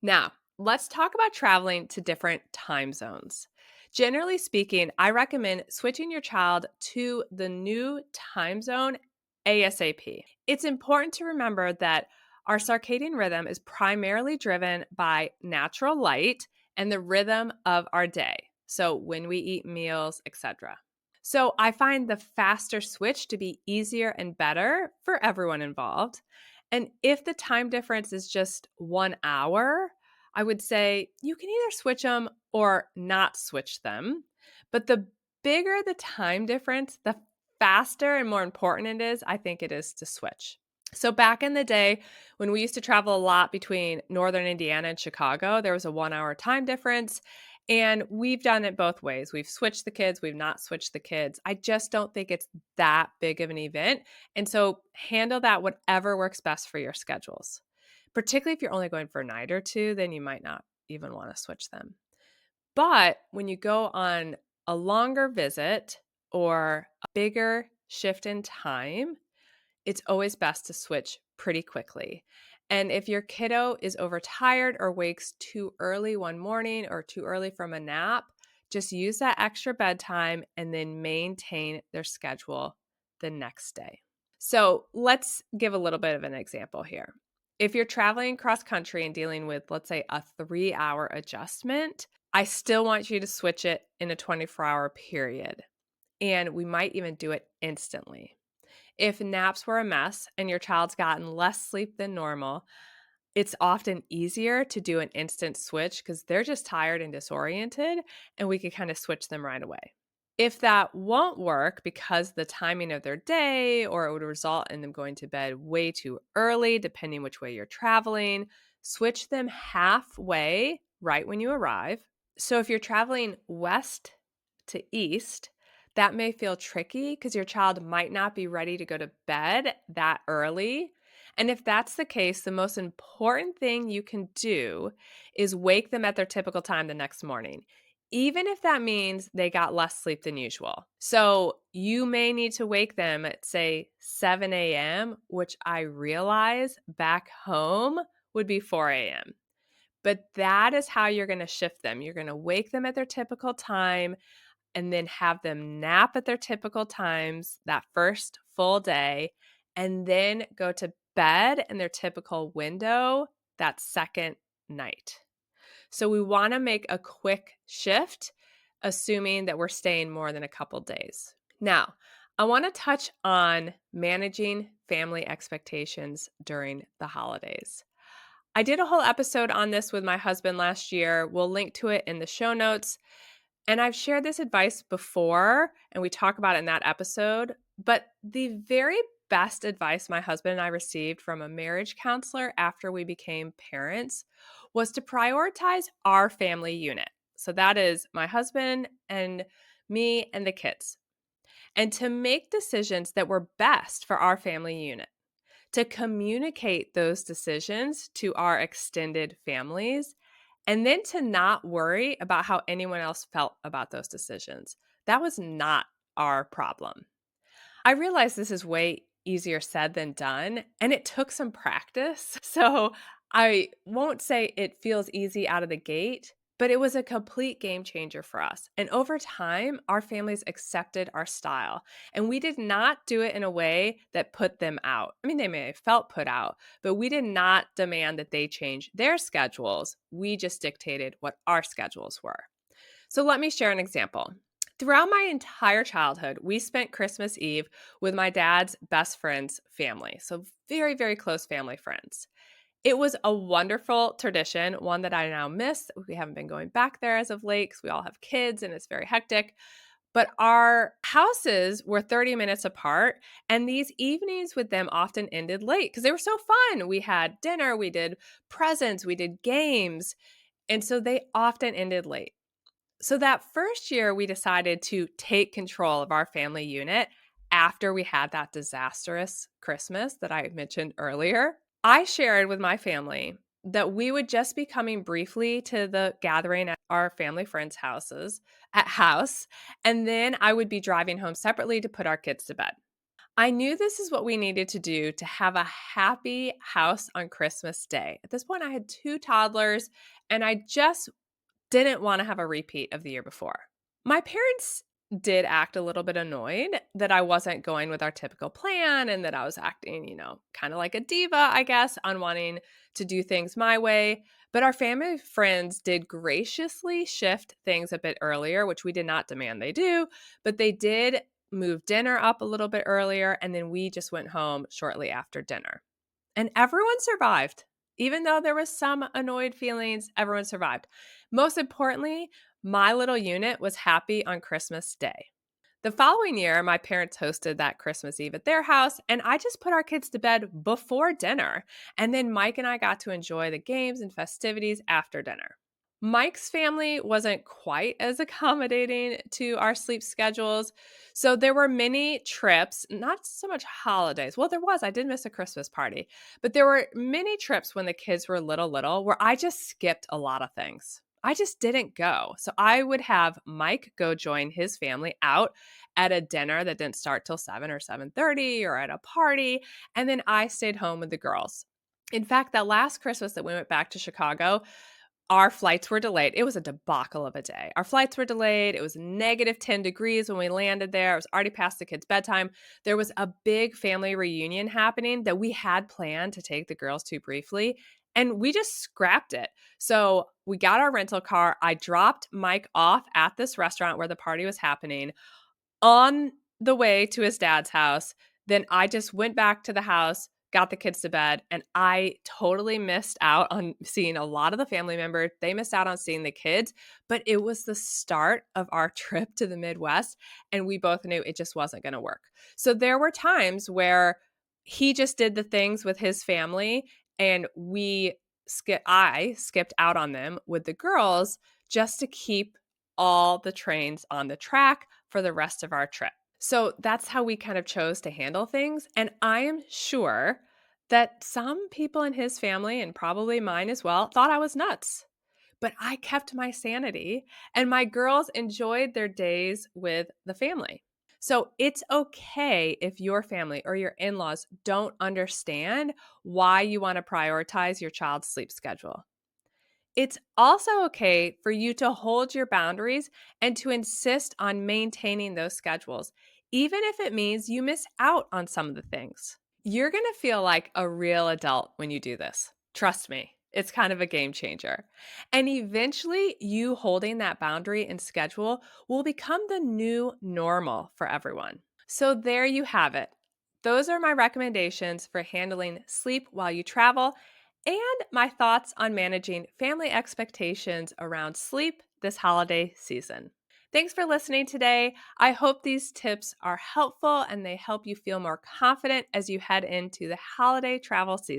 Now, let's talk about traveling to different time zones. Generally speaking, I recommend switching your child to the new time zone ASAP. It's important to remember that our circadian rhythm is primarily driven by natural light and the rhythm of our day. So, when we eat meals, etc. So, I find the faster switch to be easier and better for everyone involved. And if the time difference is just 1 hour, I would say you can either switch them or not switch them. But the bigger the time difference, the faster and more important it is, I think it is to switch. So back in the day, when we used to travel a lot between Northern Indiana and Chicago, there was a 1 hour time difference. And we've done it both ways. We've switched the kids, we've not switched the kids. I just don't think it's that big of an event. And so handle that whatever works best for your schedules. Particularly if you're only going for a night or two, then you might not even want to switch them. But when you go on a longer visit or a bigger shift in time, it's always best to switch pretty quickly. And if your kiddo is overtired or wakes too early one morning or too early from a nap, just use that extra bedtime and then maintain their schedule the next day. So let's give a little bit of an example here. If you're traveling cross country and dealing with, let's say, a 3 hour adjustment, I still want you to switch it in a 24-hour period. And we might even do it instantly. If naps were a mess and your child's gotten less sleep than normal, it's often easier to do an instant switch because they're just tired and disoriented, and we could kind of switch them right away. If that won't work because the timing of their day or it would result in them going to bed way too early, depending which way you're traveling, switch them halfway right when you arrive. So if you're traveling west to east, that may feel tricky because your child might not be ready to go to bed that early. And if that's the case, the most important thing you can do is wake them at their typical time the next morning, even if that means they got less sleep than usual. So you may need to wake them at, say, 7 a.m., which I realize back home would be 4 a.m. But that is how you're going to shift them. You're going to wake them at their typical time and then have them nap at their typical times that first full day, and then go to bed in their typical window that second night. So we want to make a quick shift, assuming that we're staying more than a couple days. Now, I want to touch on managing family expectations during the holidays. I did a whole episode on this with my husband last year. We'll link to it in the show notes. And I've shared this advice before, and we talk about it in that episode. But the very best advice my husband and I received from a marriage counselor after we became parents was to prioritize our family unit. So that is my husband and me and the kids, and to make decisions that were best for our family unit, to communicate those decisions to our extended families, and then to not worry about how anyone else felt about those decisions. That was not our problem. I realize this is way easier said than done, and it took some practice. So I won't say it feels easy out of the gate, but it was a complete game changer for us. And over time, our families accepted our style, and we did not do it in a way that put them out. I mean, they may have felt put out, but we did not demand that they change their schedules. We just dictated what our schedules were. So let me share an example. Throughout my entire childhood, we spent Christmas Eve with my dad's best friend's family. So very, very close family friends. It was a wonderful tradition, one that I now miss. We haven't been going back there as of late because we all have kids and it's very hectic. But our houses were 30 minutes apart, and these evenings with them often ended late because they were so fun. We had dinner, we did presents, we did games, and so they often ended late. So that first year, we decided to take control of our family unit after we had that disastrous Christmas that I mentioned earlier. I shared with my family that we would just be coming briefly to the gathering at our family friends' house, and then I would be driving home separately to put our kids to bed. I knew this is what we needed to do to have a happy house on Christmas Day. At this point, I had two toddlers, and I just didn't want to have a repeat of the year before. My parents did act a little bit annoyed that I wasn't going with our typical plan and that I was acting, kind of like a diva, I guess, on wanting to do things my way. But our family friends did graciously shift things a bit earlier, which we did not demand they do, but they did move dinner up a little bit earlier. And then we just went home shortly after dinner. And everyone survived. Even though there was some annoyed feelings, everyone survived. Most importantly, my little unit was happy on Christmas Day. The following year, my parents hosted that Christmas Eve at their house, and I just put our kids to bed before dinner. And then Mike and I got to enjoy the games and festivities after dinner. Mike's family wasn't quite as accommodating to our sleep schedules. So there were many trips, not so much holidays. Well, there was. I did miss a Christmas party, but there were many trips when the kids were little where I just skipped a lot of things. I just didn't go. So I would have Mike go join his family out at a dinner that didn't start till 7 or 7:30 or at a party, and then I stayed home with the girls. In fact, that last Christmas that we went back to Chicago, our flights were delayed. It was a debacle of a day. Our flights were delayed. It was negative 10 degrees when we landed there. It was already past the kids' bedtime. There was a big family reunion happening that we had planned to take the girls to briefly, and we just scrapped it. So we got our rental car. I dropped Mike off at this restaurant where the party was happening on the way to his dad's house. Then I just went back to the house, got the kids to bed, and I totally missed out on seeing a lot of the family members. They missed out on seeing the kids, but it was the start of our trip to the Midwest, and we both knew it just wasn't going to work. So there were times where he just did the things with his family, and I skipped out on them with the girls just to keep all the trains on the track for the rest of our trip. So that's how we kind of chose to handle things. And I am sure that some people in his family, and probably mine as well, thought I was nuts. But I kept my sanity, and my girls enjoyed their days with the family. So it's okay if your family or your in laws don't understand why you want to prioritize your child's sleep schedule. It's also okay for you to hold your boundaries and to insist on maintaining those schedules, even if it means you miss out on some of the things. You're going to feel like a real adult when you do this. Trust me, it's kind of a game changer. And eventually, you holding that boundary and schedule will become the new normal for everyone. So, there you have it. Those are my recommendations for handling sleep while you travel and my thoughts on managing family expectations around sleep this holiday season. Thanks for listening today. I hope these tips are helpful and they help you feel more confident as you head into the holiday travel season.